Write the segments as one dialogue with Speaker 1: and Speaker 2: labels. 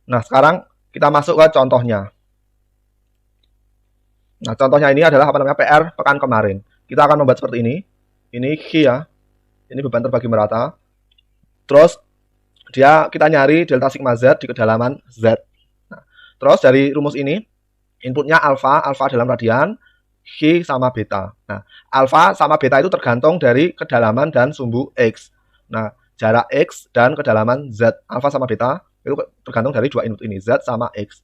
Speaker 1: Nah, sekarang kita masuk ke contohnya. Nah, contohnya ini adalah PR pekan kemarin. Kita akan membuat seperti ini. Ini Q ya. Ini beban terbagi merata. Terus kita nyari delta sigma Z di kedalaman Z. Nah, terus dari rumus ini inputnya alfa dalam radian, Q sama beta. Nah, alfa sama beta itu tergantung dari kedalaman dan sumbu X. Nah, jarak X dan kedalaman Z, alfa sama beta itu tergantung dari dua input ini, Z sama X.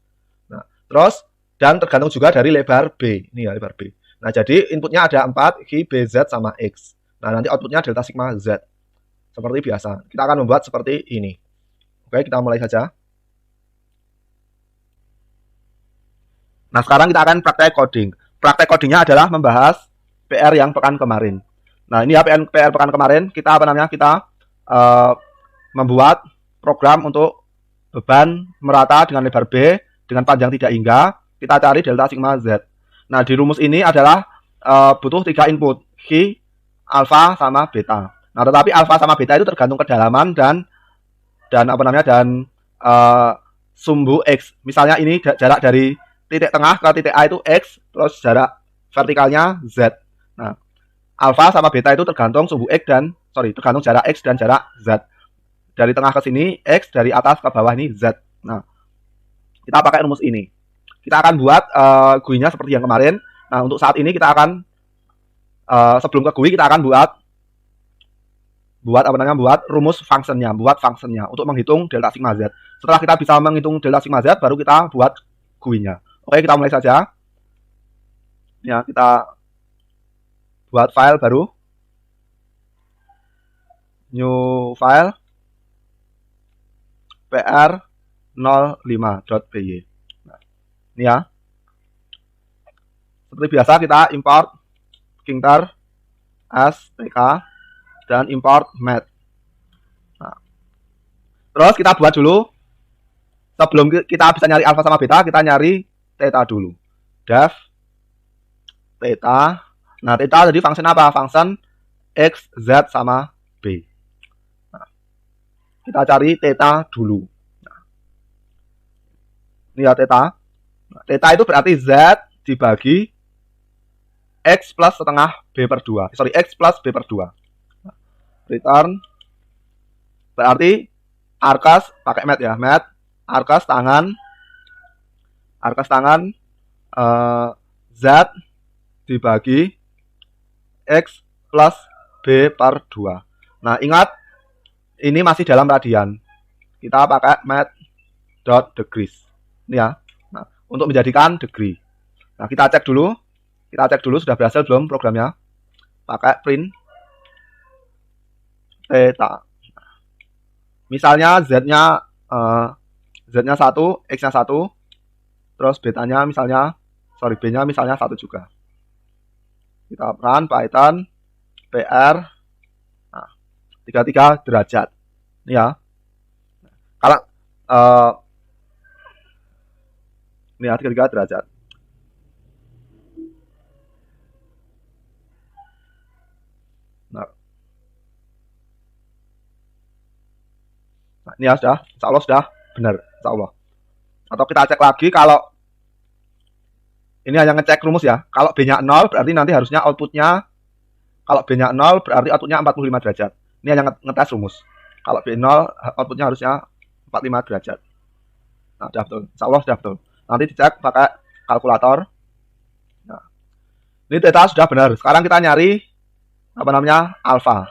Speaker 1: Nah, terus dan tergantung juga dari lebar B. Ini ya lebar B. Nah, jadi inputnya ada 4, Q, B, Z sama X. Nah, nanti outputnya delta sigma Z. Seperti biasa. Kita akan membuat seperti ini. Oke, kita mulai saja. Nah, sekarang kita akan praktek coding. Praktek codingnya adalah membahas PR yang pekan kemarin. Nah, ini ya PR pekan kemarin. Kita membuat program untuk beban merata dengan lebar B dengan panjang tidak hingga. Kita cari delta sigma Z. Nah, di rumus ini adalah butuh 3 input, Q, alfa sama beta. Nah, tetapi alfa sama beta itu tergantung kedalaman dan sumbu X. Misalnya ini jarak dari titik tengah ke titik A itu X, terus jarak vertikalnya Z. Nah, alfa sama beta itu tergantung tergantung jarak X dan jarak Z. Dari tengah ke sini X, dari atas ke bawah ini Z. Nah, kita pakai rumus ini. Kita akan buat GUI-nya seperti yang kemarin. Nah, untuk saat ini kita akan sebelum ke GUI kita akan buat rumus functionnya, untuk menghitung delta sigma Z. Setelah kita bisa menghitung delta sigma Z, baru kita buat GUI-nya. Oke, kita mulai saja. Ya, kita buat file baru. New file pr05.py. Nah, ini ya. Seperti biasa kita import Kinter, stk, dan import math. Nah, terus kita buat dulu. Sebelum kita bisa nyari alfa sama beta, kita nyari theta dulu. Def theta. Nah, theta jadi function apa? Function X, Z, sama B. Nah, kita cari theta dulu. Nah, ini ya theta. Nah, theta itu berarti Z dibagi X plus setengah B per 2. X plus B per 2. Nah, return. Berarti arcas pakai math ya. Math. Arcas tangan Z dibagi X plus B per 2. Nah, ingat ini masih dalam radian. Kita pakai math.degrees. Ini ya. Nah, untuk menjadikan degree. Nah, kita cek dulu sudah berhasil belum programnya. Pakai print theta. Misalnya Z-nya 1, X-nya 1, terus B-nya misalnya 1 juga. Kita run Python PR 33 derajat. Ini ya. Kalau ini ya 33 derajat. Nah, ini ya sudah, insya Allah sudah benar, insya Allah. Atau kita cek lagi kalau ini hanya ngecek rumus ya. Kalau B-nya 0 berarti nanti harusnya outputnya, kalau B-nya 0 berarti outputnya 45 derajat. Ini hanya ngetes rumus. Kalau B0 outputnya harusnya 45 derajat. Nah, sudah betul. Insya Allah sudah betul. Nanti dicek pakai kalkulator. Nah, ini theta sudah benar. Sekarang kita nyari alfa.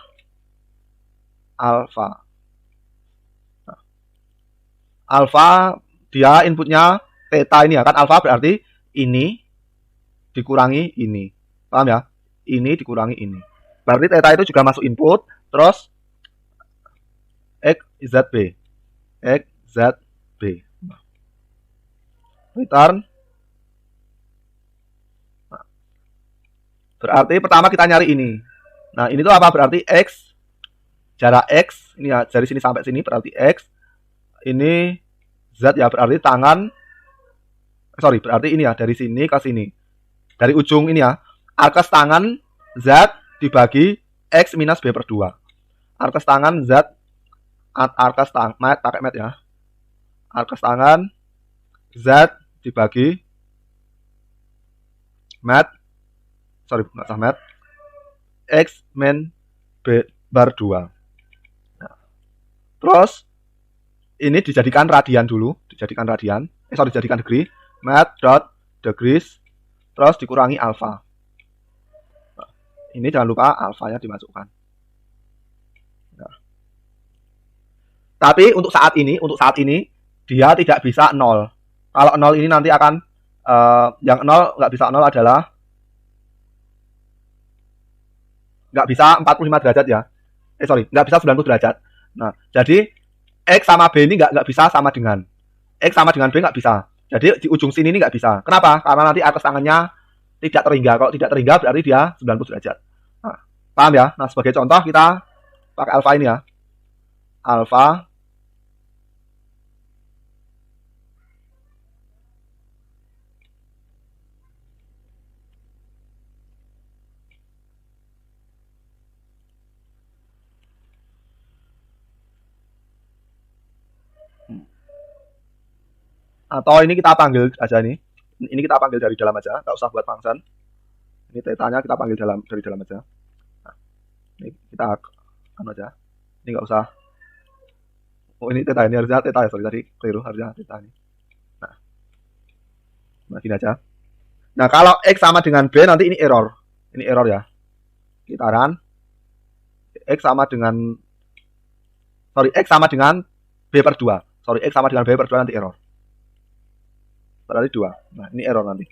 Speaker 1: Alfa dia inputnya theta ini ya kan, alfa berarti ini dikurangi ini, paham ya? Ini dikurangi ini, berarti theta itu juga masuk input. Terus XZB return. Nah, berarti pertama kita nyari ini. Nah, ini tuh apa? Berarti X, jarak X ini ya, dari sini sampai sini berarti X. Ini Z ya, berarti berarti ini ya, dari sini ke sini, dari ujung ini ya, arcas tangan Z dibagi X minus B per 2. Arcas tangan Z, pakai math ya, Arcus tangan Z dibagi mat, nggak usah mat, X min B bar 2. Nah, terus ini dijadikan radian dulu, dijadikan degree, mat dot degrees, terus dikurangi alfa. Nah, ini jangan lupa alfanya dimasukkan. Nah. Tapi untuk saat ini dia tidak bisa 0. Kalau 0 ini nanti akan yang 0 nggak bisa 0 adalah nggak bisa 45 derajat ya. Nggak bisa 90 derajat. Nah, jadi X sama B ini nggak bisa sama dengan X sama dengan B nggak bisa. Jadi di ujung sini ini nggak bisa. Kenapa? Karena nanti arcus tangannya tidak terhingga. Kalau tidak terhingga berarti dia 90 derajat. Nah, paham ya? Nah, sebagai contoh kita pakai alfa ini ya. Alfa atau ini kita panggil aja nih. Ini kita panggil dari dalam aja, nggak usah buat function. Ini tetanya kita panggil dari dalam aja. Nah, ini kita anu aja. Ini nggak usah. Oh, ini teta, ini harusnya teta ya, sorry tadi keliru, harusnya teta ini. Nah, gini aja. Nah, kalau X sama dengan B nanti ini error. Ini error ya. Kita run. X sama dengan B per 2. X sama dengan B per 2 nanti error. Berarti 2. Nah, ini error nanti.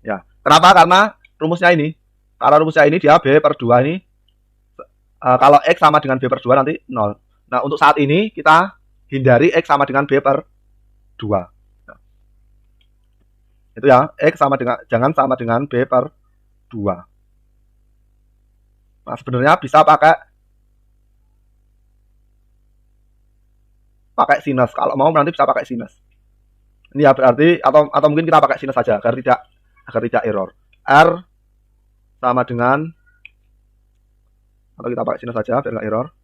Speaker 1: Ya. Kenapa? Karena rumusnya ini. Kalau rumusnya ini dia B per 2 ini. Kalau X sama dengan B per 2 nanti 0. Nah, untuk saat ini kita hindari X sama dengan B per 2. Nah, itu ya. X sama dengan, jangan sama dengan B per 2. Nah, sebenarnya bisa pakai sinus. Kalau mau nanti bisa pakai sinus. Ini ya berarti atau mungkin kita pakai sinus saja agar tidak error. R sama dengan, atau kita pakai sinus saja biar nggak error.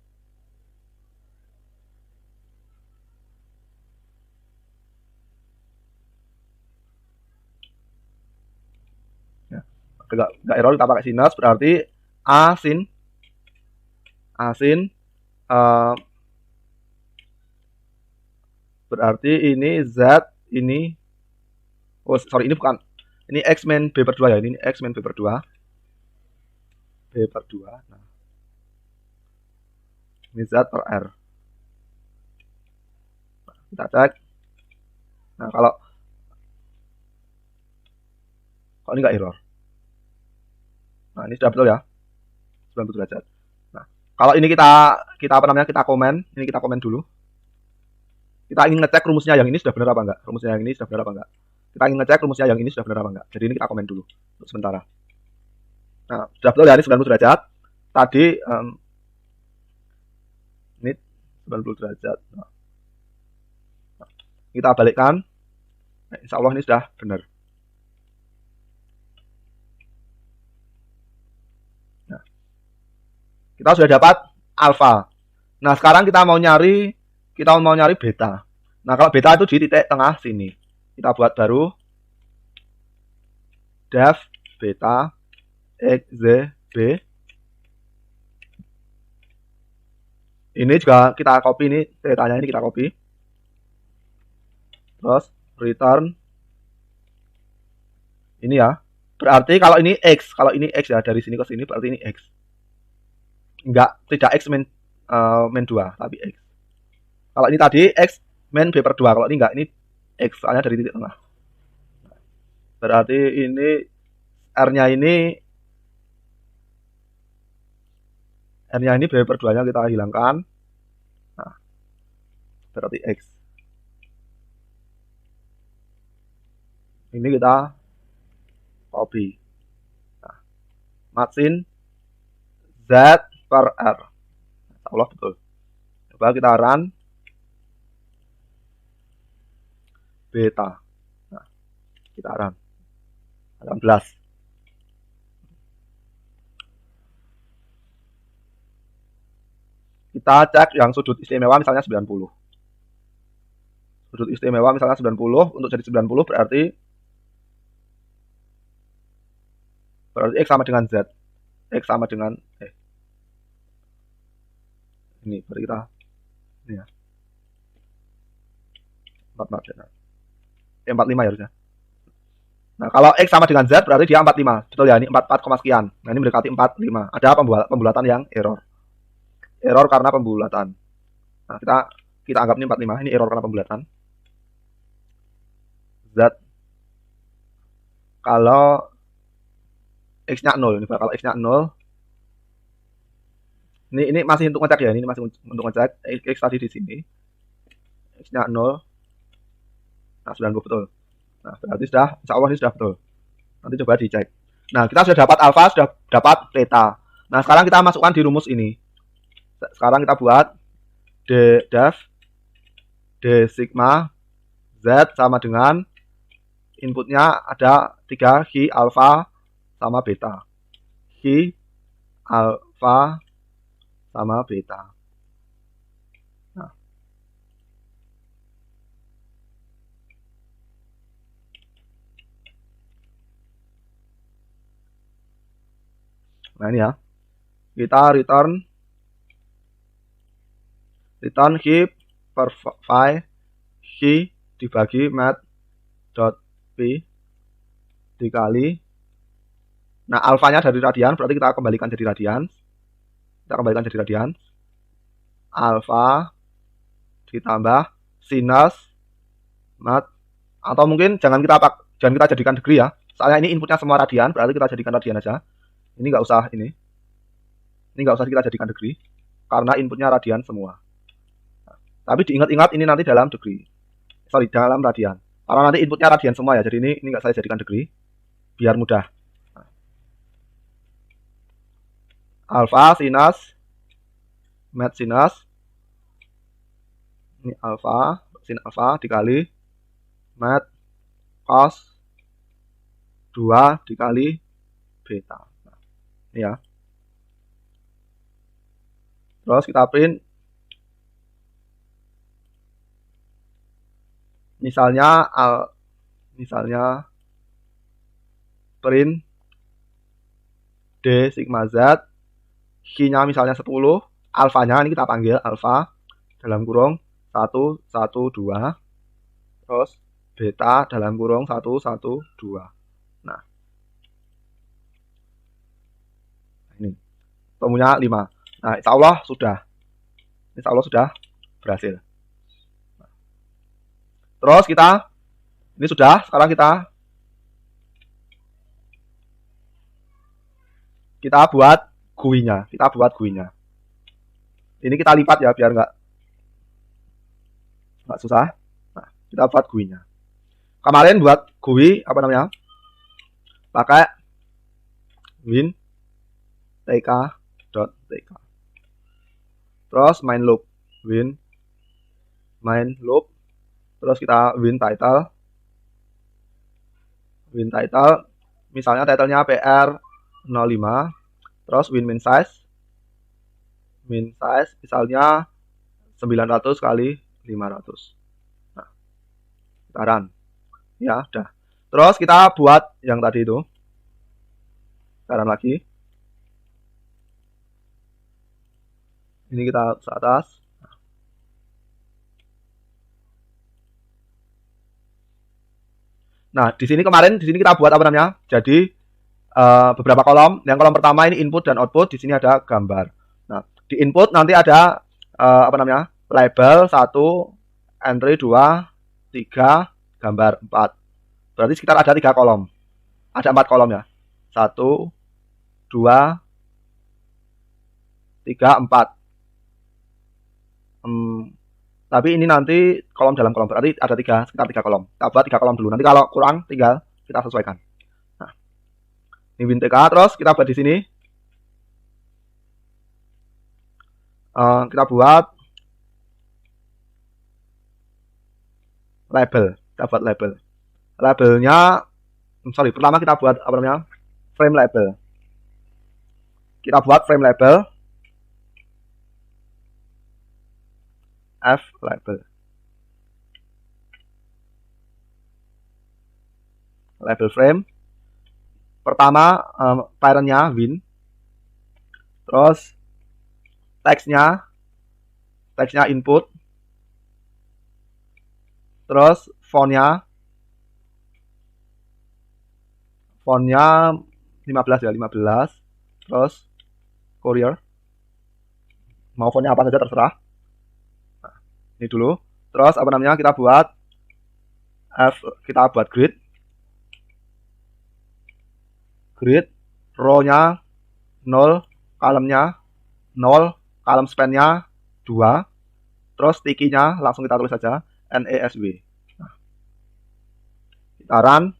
Speaker 1: Ya, nggak error kita pakai sinus berarti A sin berarti ini Z ini, ini bukan, ini X min B per 2 ya, ini X min B per 2. B per 2. Nah, ini Z per R. Nah, kita cek. Nah, kalau ini nggak error. Nah, ini sudah betul ya. 90 derajat. Nah, kalau ini kita komen, ini kita komen dulu. Kita ingin ngecek rumusnya yang ini sudah benar apa enggak. Kita ingin ngecek rumusnya yang ini sudah benar apa enggak. Jadi ini kita komen dulu untuk sementara. Nah, sudah betul ya, ini 90 derajat. Tadi ini 90 derajat. Nah, kita balikkan. Nah, insya Allah ini sudah benar. Nah, kita sudah dapat alfa. Nah, sekarang kita mau nyari beta. Nah, kalau beta itu di titik tengah sini. Kita buat baru def beta xzb. Ini juga kita copy, ini tetanya ini kita copy. Terus return ini ya. Berarti kalau ini X ya, dari sini ke sini berarti ini X. Tidak X min 2, tapi X. Kalau ini tadi X min B per 2. Kalau ini enggak, ini X, soalnya dari titik tengah. Berarti ini R-nya ini B per 2-nya kita hilangkan. Nah, berarti X. Ini kita copy. Nah, matsin Z per R. Allah betul. Coba kita run. Beta. Nah, kita run. 18. Kita cek yang sudut istimewa misalnya 90. sudut istimewa misalnya 90, untuk jadi 90 berarti X sama dengan Z. X sama dengan ini berarti kita ini ya. 45 ya harusnya. Nah, kalau X sama dengan Z berarti dia 45. Betul ya, ini 44, sekian. Nah, ini mendekati 45. Ada pembulatan yang error. Error karena pembulatan. Nah, kita anggap ini 45. Ini error karena pembulatan. Z kalau X-nya 0, ini kalau X-nya 0. Ini masih untuk ngecek ya, ini masih untuk ngecek X tadi di sini. X-nya 0. Nah, 90 betul. Nah, berarti insya Allah ini sudah betul. Nanti coba dicek. Nah, kita sudah dapat alfa, sudah dapat theta. Nah, sekarang kita masukkan di rumus ini. Sekarang kita buat def d sigma z sama dengan inputnya ada 3 Hi alfa sama beta. Hi alfa sama beta. Nah, ini ya. Kita return Hi per phi Hi dibagi mat.p dikali. Nah, alfanya dari radian, berarti kita kembalikan jadi radian. Alfa ditambah sinus mat, atau mungkin jangan kita jadikan degree ya. Soalnya ini inputnya semua radian, berarti kita jadikan radian aja. Ini nggak usah kita jadikan degree karena inputnya radian semua. Tapi diingat-ingat ini nanti dalam radian. Karena nanti inputnya radian semua ya. Jadi ini nggak saya jadikan degree biar mudah. Alfa sinus mat sinus. Ini alfa, sin alfa dikali mat cos 2 dikali beta. Nah, ini ya. Terus kita print misalnya print D sigma Z, Q-nya misalnya 10, alfanya ini kita panggil alfa dalam kurung 1, 1, 2, terus beta dalam kurung 1, 1, 2. Nah, ini ketemunya 5. Nah, insya Allah sudah berhasil. Terus ini sudah, sekarang kita buat GUI-nya. Ini kita lipat ya biar nggak susah. Nah, kita buat GUI-nya. Kemarin buat GUI pakai win tk.tk. Terus main loop. Terus kita win title. Misalnya titlenya PR05. Terus win min size misalnya 900 kali 500. Nah, kita run. Ya, udah. Terus kita buat yang tadi itu. Kita run lagi. Ini kita ke atas. Nah, di sini kita buat jadi beberapa kolom. Yang kolom pertama ini input dan output. Di sini ada gambar. Nah, di input nanti ada label 1, entry 2, 3, gambar 4. Berarti sekitar ada 3 kolom. Ada 4 kolom ya. 1, 2, 3, 4. Tapi ini nanti kolom dalam kolom, berarti ada sekitar 3 kolom. Kita buat 3 kolom dulu. Nanti kalau kurang tinggal kita sesuaikan. Nah, ini win tk, terus kita buat di sini. Kita buat label. Labelnya, pertama kita buat frame label. Kita buat frame label. F label. label frame. Pertama parentnya win, terus teksnya input, terus fontnya 15 ya, 15. Terus courier, mau fontnya apa saja terserah. Nah, ini dulu. Terus apa namanya, kita buat grid row-nya 0, column-nya 0, column span-nya 2. Terus sticky-nya langsung kita tulis saja NASB. Nah, kita run,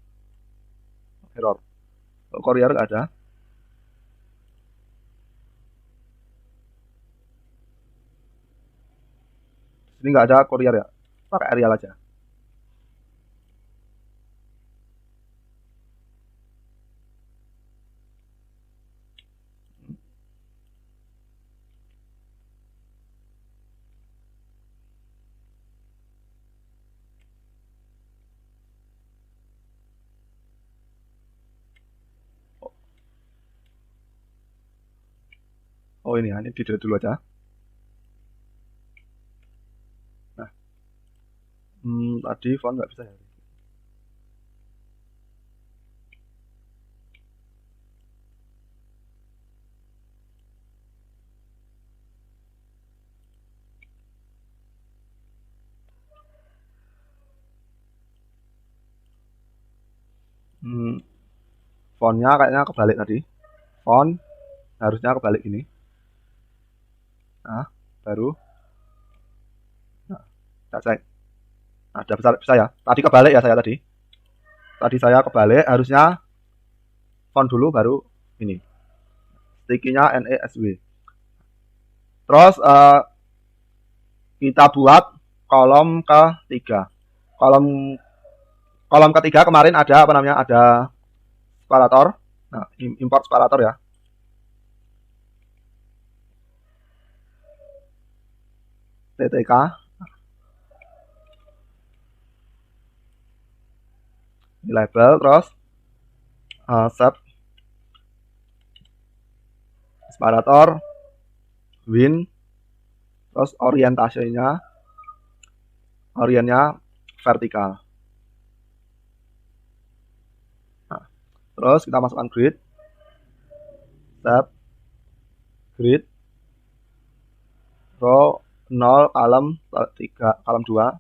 Speaker 1: error. Courier nggak ada. Ini nggak ada courier ya, pakai Arial aja. Oh ini ya, ini di delete dulu aja. Nah, tadi font nggak bisa ya. Fontnya kayaknya kebalik tadi. Font harusnya kebalik ini. Nah, baru. Nah, kita cek. Nah, udah bisa ya. Tadi kebalik ya saya tadi. Tadi saya kebalik, harusnya font dulu baru ini. Sticky-nya NASB. Terus kita buat kolom ketiga. Kolom ketiga kemarin ada apa namanya? Ada separator. Nah, import separator ya. TTK. Ini label, terus sub separator win, terus orientasinya vertikal. Nah, terus kita masukkan grid, sub grid row 0, column 3, column 2,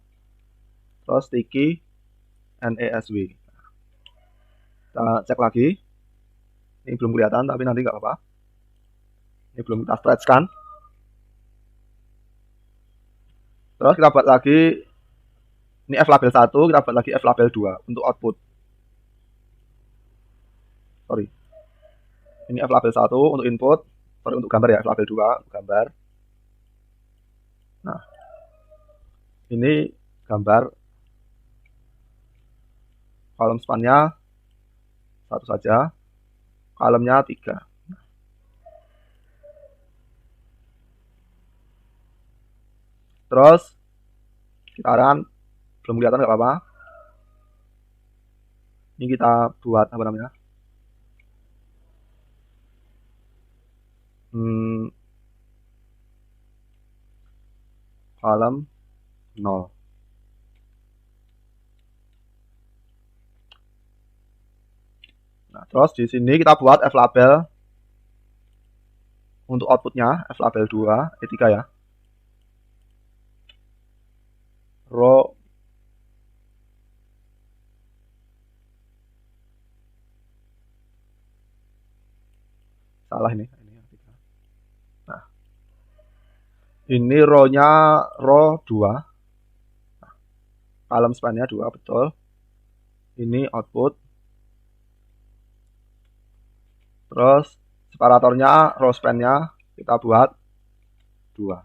Speaker 1: terus sticky NASB. Kita cek lagi. Ini belum kelihatan, tapi nanti nggak apa-apa. Ini belum kita stretch kan. Terus kita buat lagi, ini F label 1, kita buat lagi F label 2 untuk output. Sorry. Ini F label 1 untuk input, sorry untuk gambar ya, F label 2 untuk gambar. Nah, ini gambar kolom span-nya 1 saja, kolomnya 3. Terus sekarang belum kelihatan nggak apa-apa. Ini kita buat apa namanya? Kolom 0. Nah, terus di sini kita buat F label untuk outputnya, F label 2, E3 ya. Row salah ini. Nah, ini row-nya row 2. Nah, column span-nya 2 betul. Ini output. Terus separatornya, row span-nya kita buat 2.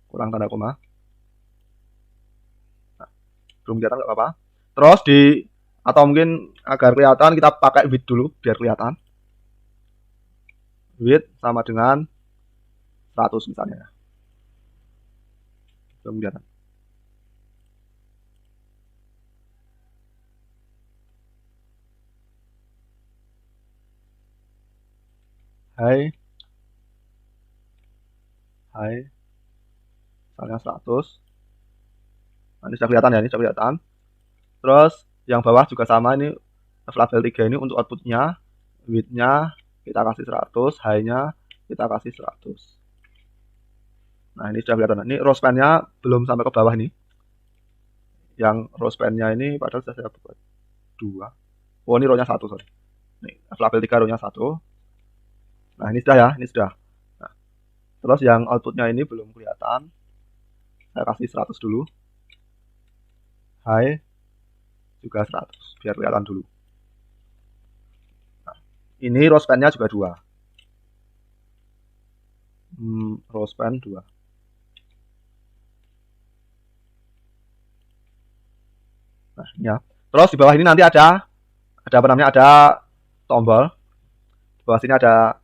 Speaker 1: Kurang tanda koma. Nah, belum kelihatan nggak apa-apa. Terus atau mungkin agar kelihatan kita pakai width dulu biar kelihatan. Width sama dengan 100 misalnya. belum kelihatan. Hai, misalnya 100. Nah, ini sudah kelihatan ya, ini sudah kelihatan. Terus yang bawah juga sama, ini label 3 ini untuk outputnya, width-nya kita kasih 100, high-nya kita kasih 100. Nah, ini sudah kelihatan. Ini row span-nya belum sampai ke bawah nih. Yang row span-nya ini padahal sudah saya buat 2. Oh, ini row-nya 1, sorry. Nih, label 3 row-nya 1. Nah, ini sudah ya, ini sudah. Nah, terus yang outputnya ini belum kelihatan. Saya kasih 100 dulu. High juga 100, biar kelihatan dulu. Nah, ini row span-nya juga 2. Row span 2. Nah, ini ya. Terus di bawah ini nanti ada apa namanya? Ada tombol. Di bawah sini ada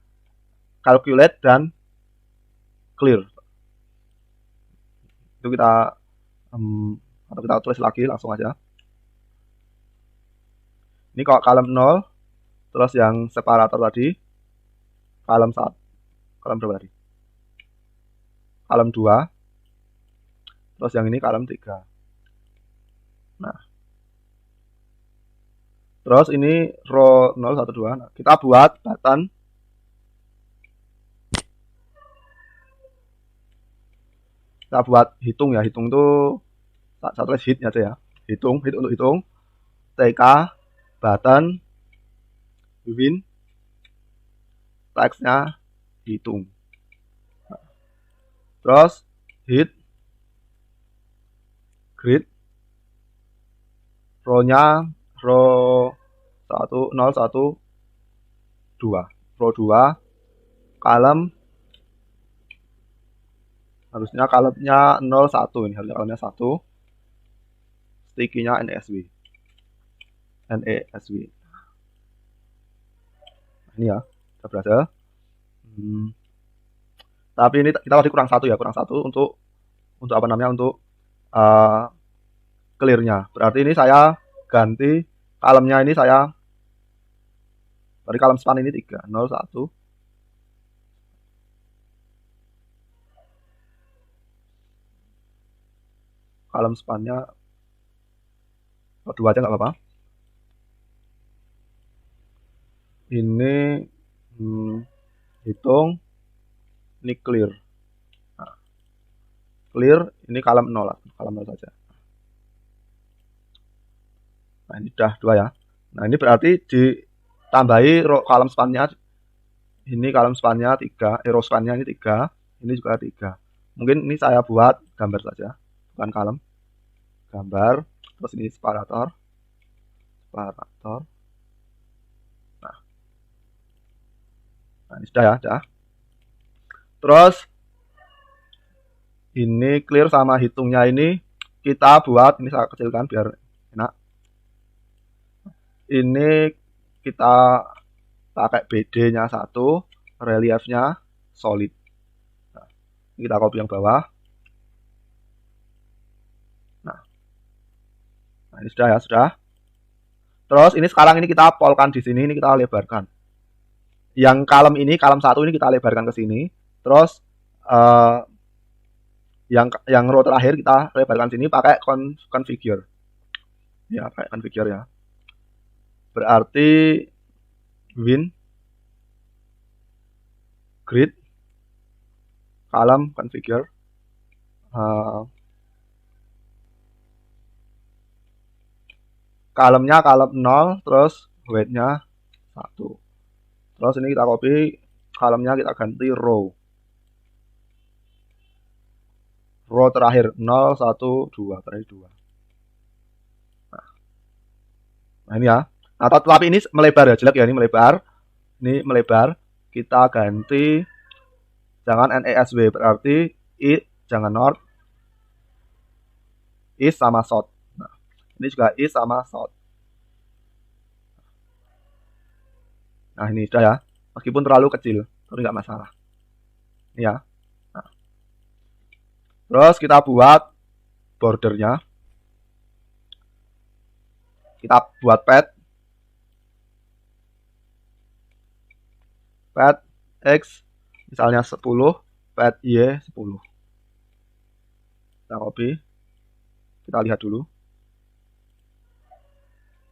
Speaker 1: calculate dan clear. Itu kita atau kita tulis lagi langsung aja. Ini kalau column 0, terus yang separator tadi column 1. Column berapa tadi? Column 2. Terus yang ini column 3. Nah, terus ini row 0, 1, 2. Nah, kita buat button. Kita buat hitung ya. Hitung itu satu tulis hit aja ya. Hitung, hit untuk hitung. TK, button, win, text-nya hitung. Nah, terus hit, grid, row-nya row 1, 0, 1, 2. Row 2, column, harusnya column-nya 0, 1. Ini harusnya column-nya 1. Sticky-nya NASW. Ini ya, sudah berhasil. Tapi ini kita tadi kurang 1 ya, kurang 1 untuk apa namanya, untuk clear-nya. Berarti ini saya ganti column-nya, ini saya dari column span ini 3, 0, 1. Column span-nya 2 aja nggak apa-apa. Ini hitung, ini clear. Nah, clear, ini column 0 lah, column 0 saja. Nah, ini sudah 2 ya. Nah, ini berarti ditambahi column span-nya. Ini column span-nya 3, row span-nya ini 3, ini juga 3. Mungkin ini saya buat gambar saja, bukan column. Gambar, terus ini separator. Nah, ini sudah ya, sudah. Terus ini clear sama hitungnya ini kita buat, ini saya kecilkan biar enak. Ini kita pakai BD-nya 1, reliefnya solid. Nah, ini kita copy yang bawah. Nah, ini sudah ya, sudah. Terus ini sekarang ini kita polkan di sini, ini kita lebarkan. Yang column ini, column 1 ini kita lebarkan ke sini. Terus yang row terakhir kita lebarkan sini pakai configure. Ya, pakai configure ya. Berarti win, grid, column, configure. Column-nya column 0, terus weight-nya 1. Terus ini kita copy, column-nya kita ganti row. Row terakhir 0, 1, 2, terakhir 2. Nah, ini ya. Nah, tapi ini melebar ya, jelek ya, ini melebar. Ini melebar. Kita ganti jangan NASW, berarti I jangan north, east sama south. Nah, ini juga east sama south. Nah, ini sudah ya. Meskipun terlalu kecil, tapi nggak masalah. Ini ya. Nah. Terus kita buat bordernya. Kita buat pad X misalnya 10, pad Y 10. Kita copy, kita lihat dulu.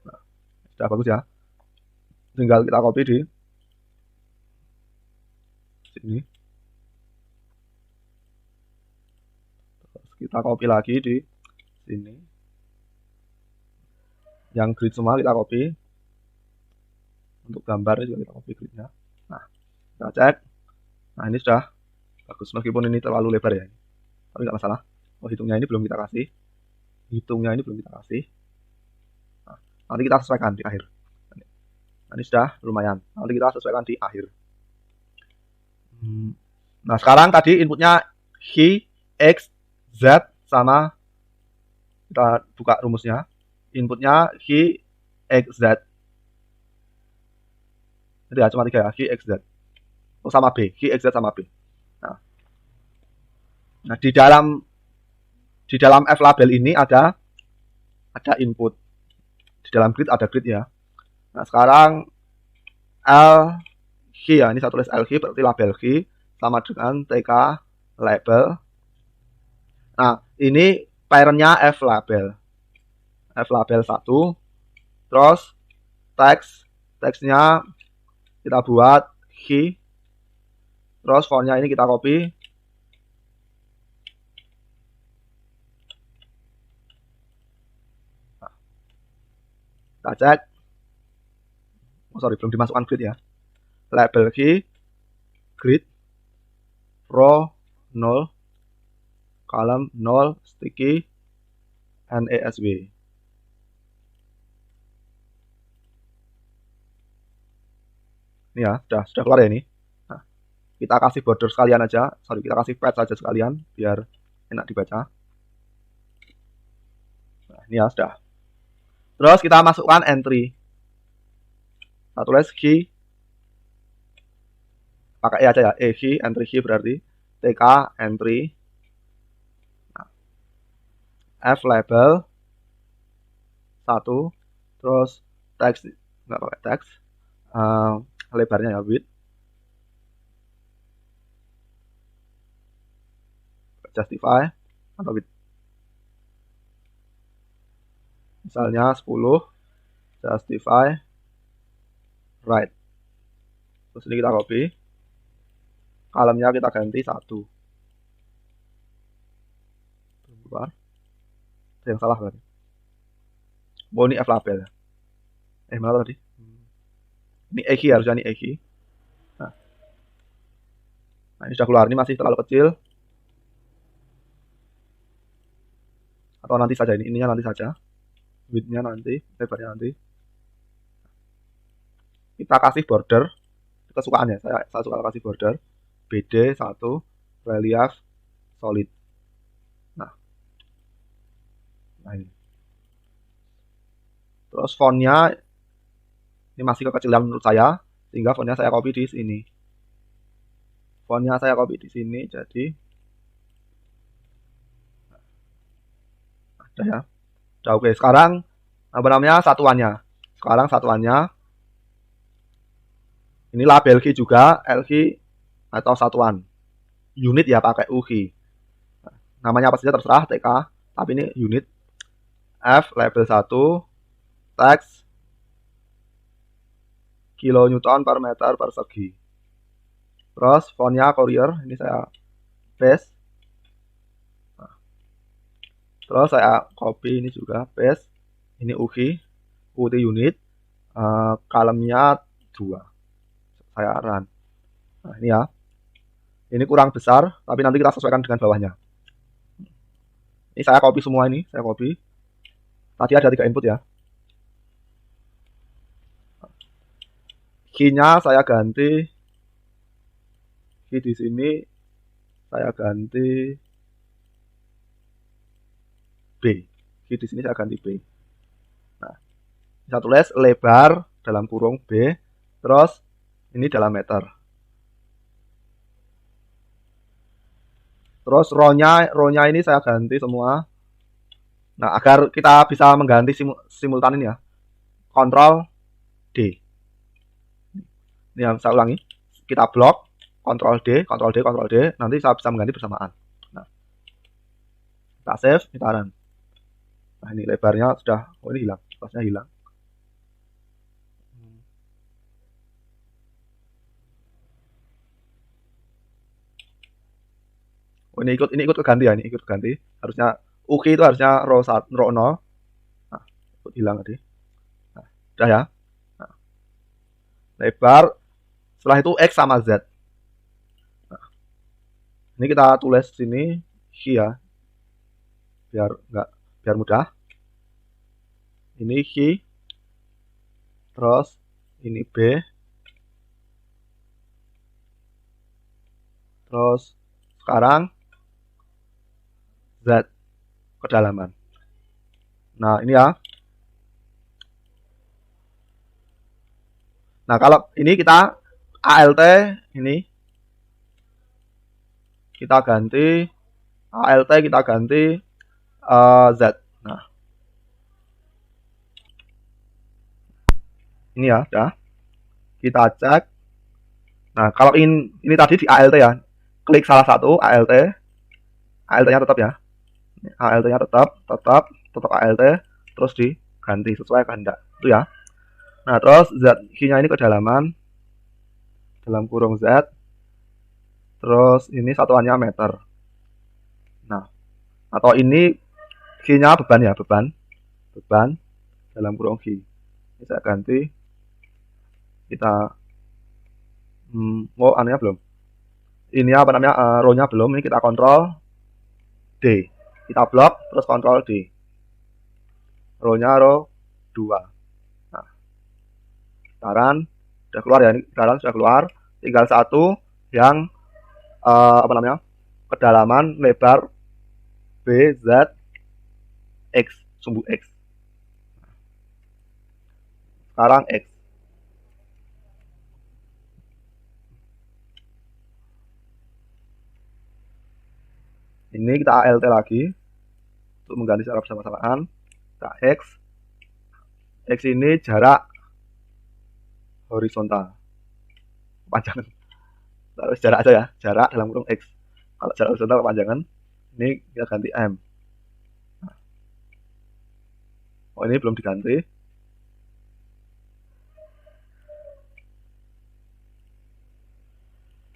Speaker 1: Nah, sudah bagus ya. Tinggal kita copy di sini. Terus kita copy lagi di sini. Yang grid semua kita copy. Untuk gambar juga kita copy gridnya. Nah, kita cek. Nah, ini sudah bagus, meskipun ini terlalu lebar ya. Tapi nggak masalah. Oh, hitungnya ini belum kita kasih. Nah, nanti kita sesuaikan di akhir. Ini sudah lumayan. Nanti kita sesuaikan di akhir. Nah, sekarang tadi inputnya Y, X, Z sama, kita buka rumusnya. Inputnya Y, X, Z. Jadi ya, cuma 3 ya, Y, X, Z. Oh, sama B, Y, X, Z sama B. Nah, di dalam F label ini ada input. Di dalam grid ada grid ya. Nah, sekarang L G ya, ini saya tulis L G berarti label G sama dengan TK label. Nah, ini parentnya F label 1. Terus teksnya kita buat G. Terus fontnya ini kita copy. Nah, kita cek. Oh, sorry, belum dimasukkan grid ya. Label G, grid, row 0, column 0, sticky, NASW. Ini ya, sudah keluar ya ini. Nah, kita kasih border sekalian aja. Sorry, kita kasih pad saja sekalian biar enak dibaca. Nah, ini ya sudah. Terus kita masukkan entry. Kita tulis G, pakai E aja ya, G, entry G berarti TK entry. Nah, F label 1, terus teks nggak pakai teks, lebarnya ya width, justify atau width misalnya 10, justify right. Terus ini kita copy, column-nya kita ganti 1. Yang salah berarti. Oh, ini F label. Mana tadi? Ini EG harusnya, ini EG. Nah, ini sudah keluar. Ini masih terlalu kecil. Atau nanti saja ini. Ininya nanti saja. Width-nya nanti, lebarnya nanti. Kita kasih border kesukaan ya. Saya suka kasih border. BD 1, relief, solid. Nah ini. Terus fontnya ini masih kekecilan menurut saya, sehingga fontnya saya copy di sini. Jadi ada ya. Udah oke. Sekarang satuannya. Ini label G juga, LG atau satuan. Unit ya pakai UG. Namanya apa saja terserah, TK, tapi ini unit. F label 1, teks kilonewton per meter persegi. Terus fontnya Courier, ini saya paste. Nah, terus saya copy ini juga, paste. Ini UG, UT unit, column-nya 2. Saya run. Nah, ini ya. Ini kurang besar, tapi nanti kita sesuaikan dengan bawahnya. Ini saya copy semua ini, Tadi ada 3 input ya. Key-nya saya ganti. Key di sini saya ganti B. Key di sini saya ganti B. Nah, saya tulis lebar dalam kurung B, terus ini dalam meter. Terus row-nya ini saya ganti semua. Nah, agar kita bisa mengganti simultan ini ya, Ctrl D. Ini yang saya ulangi, kita blok, Ctrl D, Ctrl D, Ctrl D, nanti saya bisa mengganti bersamaan. Nah, kita save, kita run. Nah, ini lebarnya sudah, oh ini hilang, luasnya hilang. Oh, ini ikut keganti ya, ini ikut keganti. Harusnya UK itu harusnya row 0. Nah, ikut hilang tadi. Nah, udah ya. Nah, lebar. Setelah itu X sama Z. Nah, ini kita tulis sini X ya. Biar mudah. Ini X. Terus ini B. Terus sekarang Z kedalaman. Nah, ini ya. Nah, kalau ini kita ALT ini kita ganti ALT kita ganti Z. Nah, ini ya, udah. Kita cek. Nah, kalau ini tadi di ALT ya, klik salah satu ALT, ALT-nya tetap ya. ALT-nya tetap ALT, terus diganti sesuai kehendak. Itu ya. Nah, terus Z-nya ini kedalaman dalam kurung Z. Terus ini satuannya meter. Nah, atau ini G-nya beban ya, beban dalam kurung G. Ini saya ganti. Kita anunya belum. Ini apa namanya? Row-nya belum. Ini kita kontrol D. Kita blok terus kontrol D. Row-nya row 2. Nah, sekarang sudah keluar ya, ini sekarang sudah keluar. Tinggal satu yang apa namanya? Kedalaman lebar B, Z, X, sumbu X. Sekarang X. Ini kita ALT lagi untuk mengganti secara bersamaan. Kita X. X ini jarak horizontal. Kepanjangan. Terus jarak aja ya, jarak dalam kurung X. Kalau jarak horizontal kepanjangan, ini kita ganti M. Oh, ini belum diganti.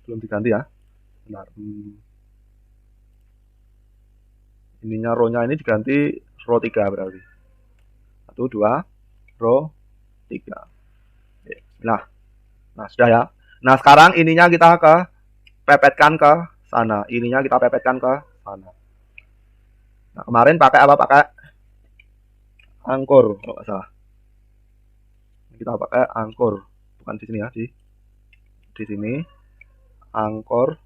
Speaker 1: Belum diganti ya. Benar. Ininya row-nya ini diganti row 3 berarti. 1, 2, row 3. Nah, sudah ya. Nah, sekarang ininya kita pepetkan ke sana. Ininya kita pepetkan ke sana. Nah, kemarin pakai apa? Pakai angkor kalau nggak salah. Kita pakai angkor, bukan di sini ya, di sini angkor.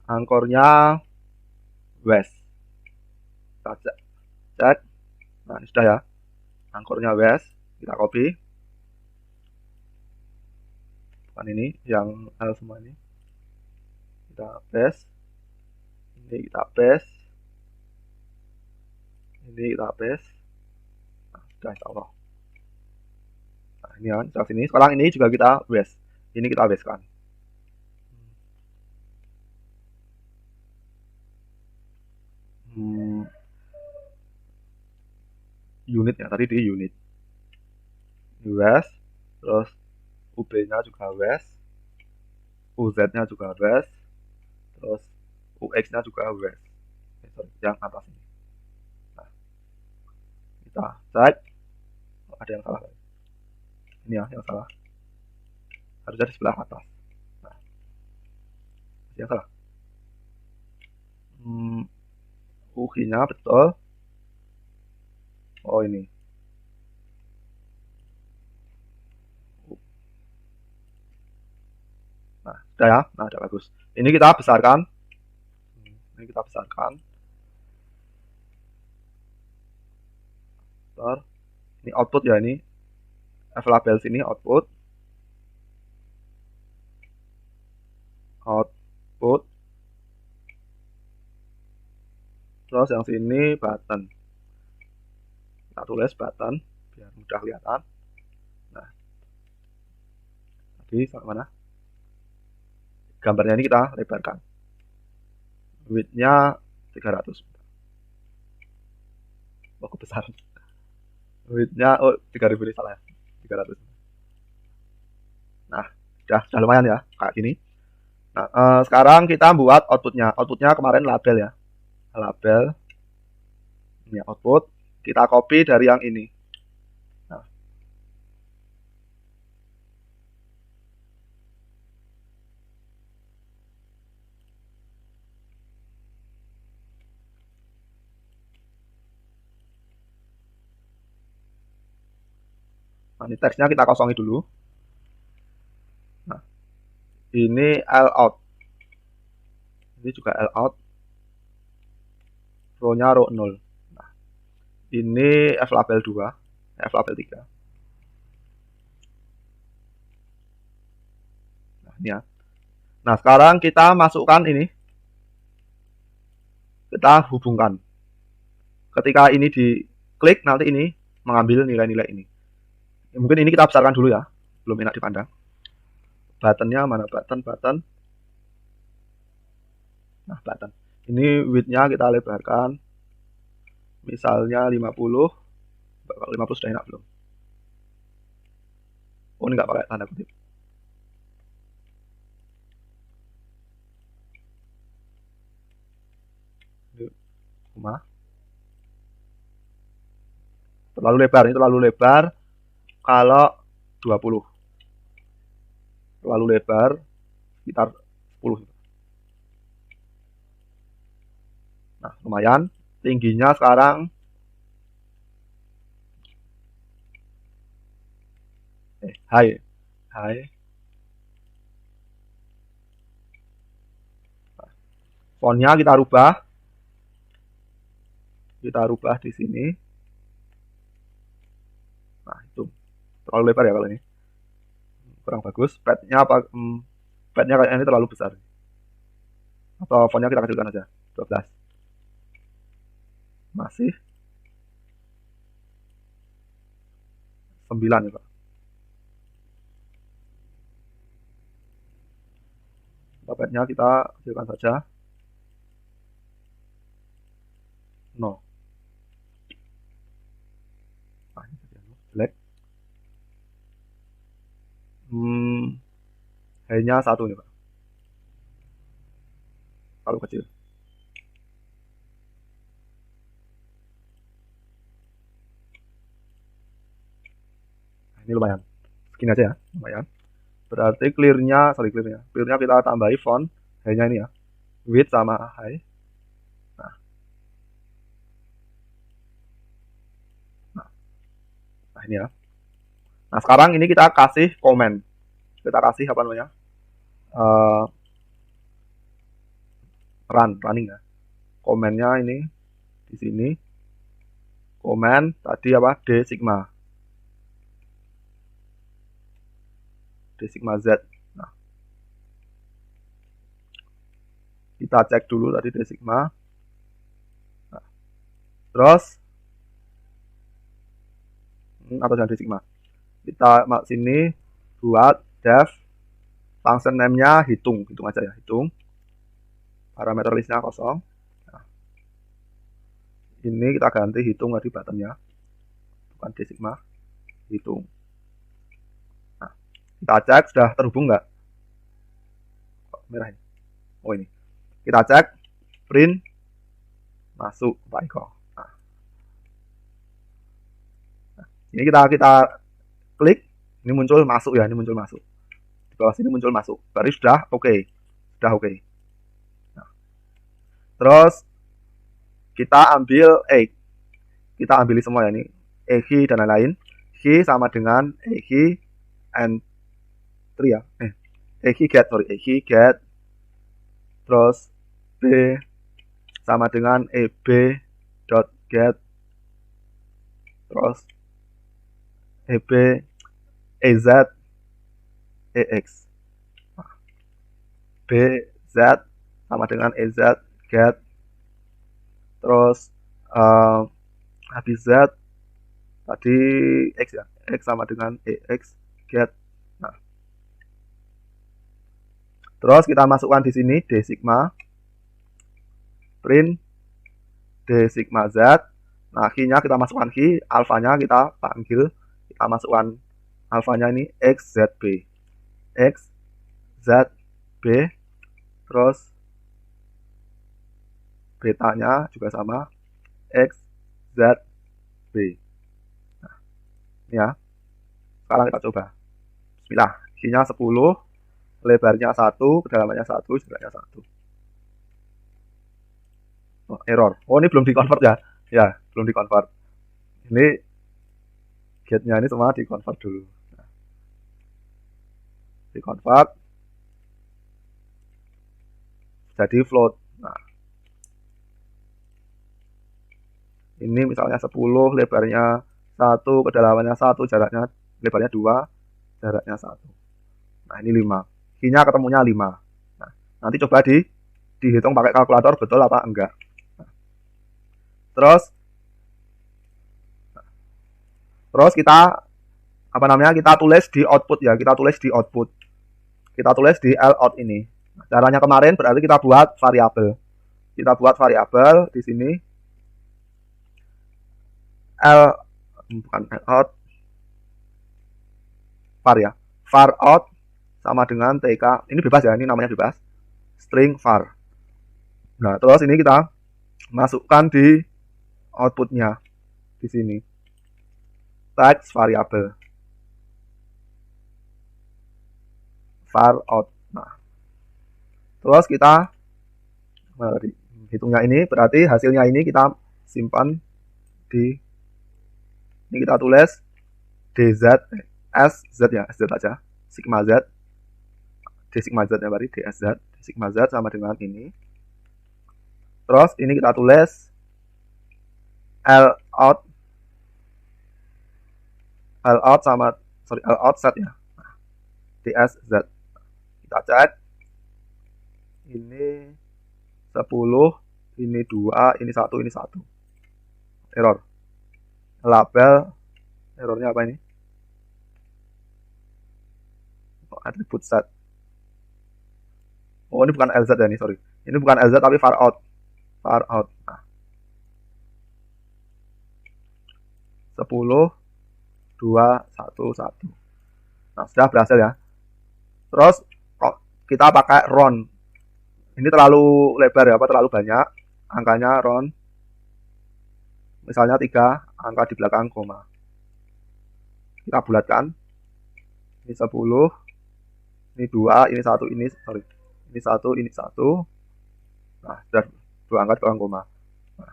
Speaker 1: Angkornya west. Kita cek. Nah, ini sudah ya. Angkornya west. Kita copy. Bukan ini, yang L semua ini. Kita paste. Ini kita paste. Ini kita paste. Nah, sudah insya Allah. Nah, ini ya, di sini. Sekarang ini juga kita west. Ini kita west kan. Unit ya, tadi di unit. West, terus UB-nya juga west, UZ-nya juga west, terus UX-nya juga west. Yang atas ini. Nah, kita cek. Ada yang salah. Ini ya, yang salah. Harusnya di sebelah atas. Nah, yang salah. UI-nya betul. Oh, ini. Nah, sudah ya. Nah, udah bagus. Ini kita besarkan. Ini kita besarkan. Bentar. Ini output ya, ini. Label sini output. Output. Terus yang sini button. Kita tulis button biar mudah kelihatan. Nah, tadi sampai mana? Gambarnya ini kita lebarkan. Width-nya 300. Oh, kebesaran. Width-nya 3000 ini salah ya. 300. Nah, sudah lumayan ya, kayak gini. Nah, sekarang kita buat outputnya. Outputnya kemarin label ya. Label. Ini output. Kita copy dari yang ini. Nah. Nah, ini teksnya kita kosongi dulu. Nah, ini L-out. Ini juga L-out. Row-nya row 0. Nah, ini F label 2, F label 3. Nah, ini ya. Nah, sekarang kita masukkan ini. Kita hubungkan. Ketika ini diklik, nanti ini mengambil nilai-nilai ini. Mungkin ini kita besarkan dulu ya, belum enak dipandang. Buttonnya mana? Button. Nah, button. Ini width-nya kita lebarkan. Misalnya 50. 50 sudah enak belum? Oh, ini nggak pakai tanda kutip. Terlalu lebar, ini terlalu lebar. Kalau 20. Terlalu lebar, sekitar 10. Nah, lumayan. Tingginya sekarang high. Nah, fontnya kita rubah. Kita rubah di sini. Nah, itu terlalu lebar ya kalau ini. Kurang bagus. Padnya apa? Padnya kayaknya ini terlalu besar. Atau fontnya kita kecilkan aja. 12. Masih 9 ya, Pak. Padnya kita kecilkan saja. No. Nah, ini jelek. Hanya 1 nih, Pak. Terlalu kecil. Nah, ini lumayan. Segini aja ya, lumayan. Berarti clearnya kita tambahi font hanya ini ya, width sama high. Nah ini ya. Nah sekarang ini kita kasih komen, kita kasih apa namanya, running ya. Komennya ini di sini. Komen tadi apa? D sigma Z. Nah, kita cek dulu tadi D sigma. Nah, terus atau jangan D sigma. Kita sini buat def function name-nya hitung aja ya, hitung. Parameter listnya kosong. Nah, ini kita ganti hitung tadi buttonnya, bukan D sigma, hitung. Nah, kita cek sudah terhubung nggak? Kok merah ini? Oh ini. Kita cek print masuk Pak Eko. Nah, ini kita klik, ini muncul masuk ya, ini muncul masuk. Di bawah sini muncul masuk. Berarti sudah oke. Sudah oke. Nah, terus kita ambil kita ambil semua ya, ini key dan lain-lain. Key sama dengan key entry ya. Key get. Terus B sama dengan eb.get. Terus eb ez ex. Bz sama dengan ez get. Terus habis Z tadi X ya, X sama dengan EX get. Nah, terus kita masukkan di sini D sigma print D sigma Z. Nah, key-nya kita masukkan key, alfanya kita panggil, kita masukkan alfanya ini XZB. XZB, terus betanya juga sama XZB. Nah, ini ya. Sekarang kita coba. Bismillah. Key-nya 10, lebarnya 1, kedalamannya 1, jaraknya 1. Oh, error. Oh, ini belum di-convert ya. Ya, belum di-convert. Ini get-nya ini semua di-convert dulu. Nah, di-convert jadi float. Nah, ini misalnya 10, lebarnya 1, kedalamannya 1, jaraknya lebarnya 2, jaraknya 1. Nah, ini 5. Key-nya ketemunya 5. Nah, nanti coba dihitung pakai kalkulator betul apa enggak. Nah, terus kita kita tulis di output ya, kita tulis di output. Kita tulis di lout ini. Nah, caranya kemarin berarti kita buat variabel. Kita buat variabel di sini lout var ya. Var out sama dengan TK. Ini bebas ya, ini namanya bebas. String var. Nah, terus ini kita masukkan di outputnya di sini. Text variabel. Var out. Nah, terus kita hitungnya ini berarti hasilnya ini kita simpan di ini, kita tulis dz sz ya, sz aja, sigma z, d sigma z ya, berarti dsz, d sigma z sama dengan ini. Terus ini kita tulis lout sama lout set ya, dsz. Kita cek ini 10, ini 2, ini 1, ini 1. Error. Label errornya apa ini? Oh, attribute set. Oh, ini bukan LZ ya, ini sorry. Ini bukan LZ tapi far out. Far out. Nah. 10, 2, 1, 1. Nah, sudah berhasil ya. Terus kita pakai round. Ini terlalu lebar ya, terlalu banyak angkanya round. Misalnya 3 angka di belakang koma. Kita bulatkan. Ini 10, ini 2, ini 1, ini sorry. Ini 1, ini 1. Nah, sudah 2 angka di belakang koma. Nah,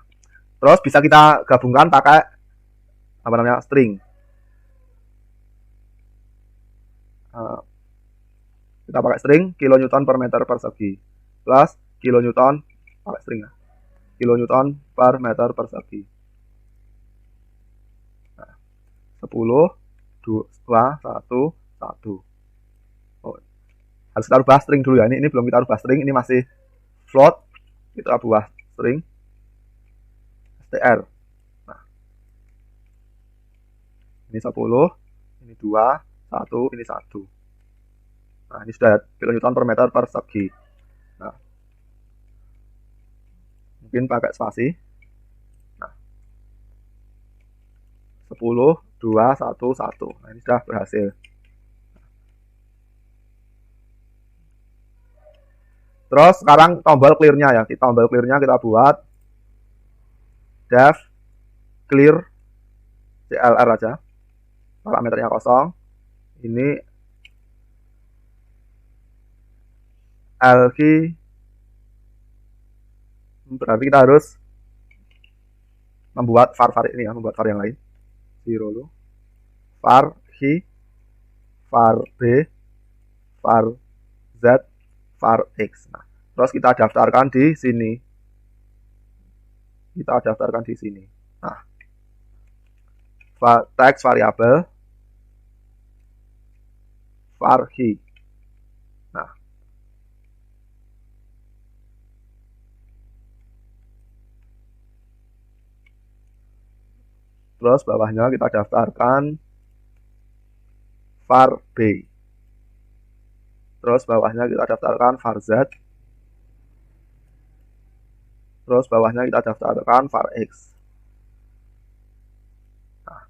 Speaker 1: terus bisa kita gabungkan pakai string. Kita pakai string kilonewton per meter persegi plus kilonewton, pakai string ya, kilonewton per meter persegi. Nah, 10, 2, 1, 1. Oh, harus kita rubah string dulu ya, ini belum kita rubah string, ini masih float. Kita rubah string str. Nah, ini 10, ini 2, 1, ini 1. Nah, ini sudah kilonewton per meter persegi. Nah, mungkin pakai spasi. Nah, 10, 2, 1, 1. Nah, ini sudah berhasil. Terus sekarang tombol clear-nya ya. Tombol clear-nya kita buat def clear clr aja. Parameternya kosong. Ini L key, berarti kita harus membuat var ini ya, membuat var yang lain. 0 dulu. Var key, var b, var z, var x. Nah, terus kita daftarkan di sini. Kita daftarkan di sini. Nah, text variabel var key. Nah, Terus bawahnya kita daftarkan var B. Terus bawahnya kita daftarkan var Z. Terus bawahnya kita daftarkan var X. Nah,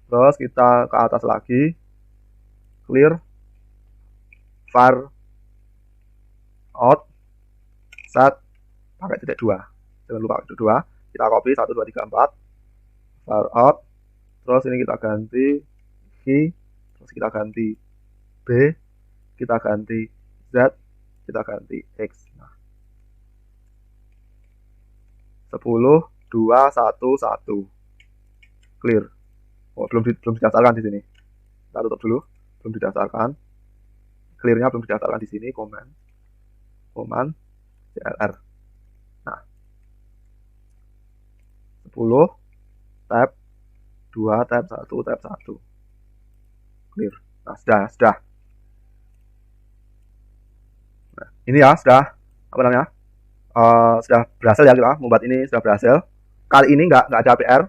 Speaker 1: terus kita ke atas lagi, clear var out set pakai titik 2. Jangan lupa titik 2. Kita copy 1 2 3 4 var out. Terus ini kita ganti key, terus kita ganti B, kita ganti Z, kita ganti X. Nah, 10 2 1 1 clear. Oh, belum didaftarkan di sini. Kita tutup dulu, belum didaftarkan. Clearnya belum didaftarkan di sini, command CLR. Nah, 10 tab 2 tab 1 tab 1 clear. Nah, sudah. Nah, ini ya sudah apa namanya? Sudah berhasil ya, kita membuat ini sudah berhasil. Kali ini nggak ada PR.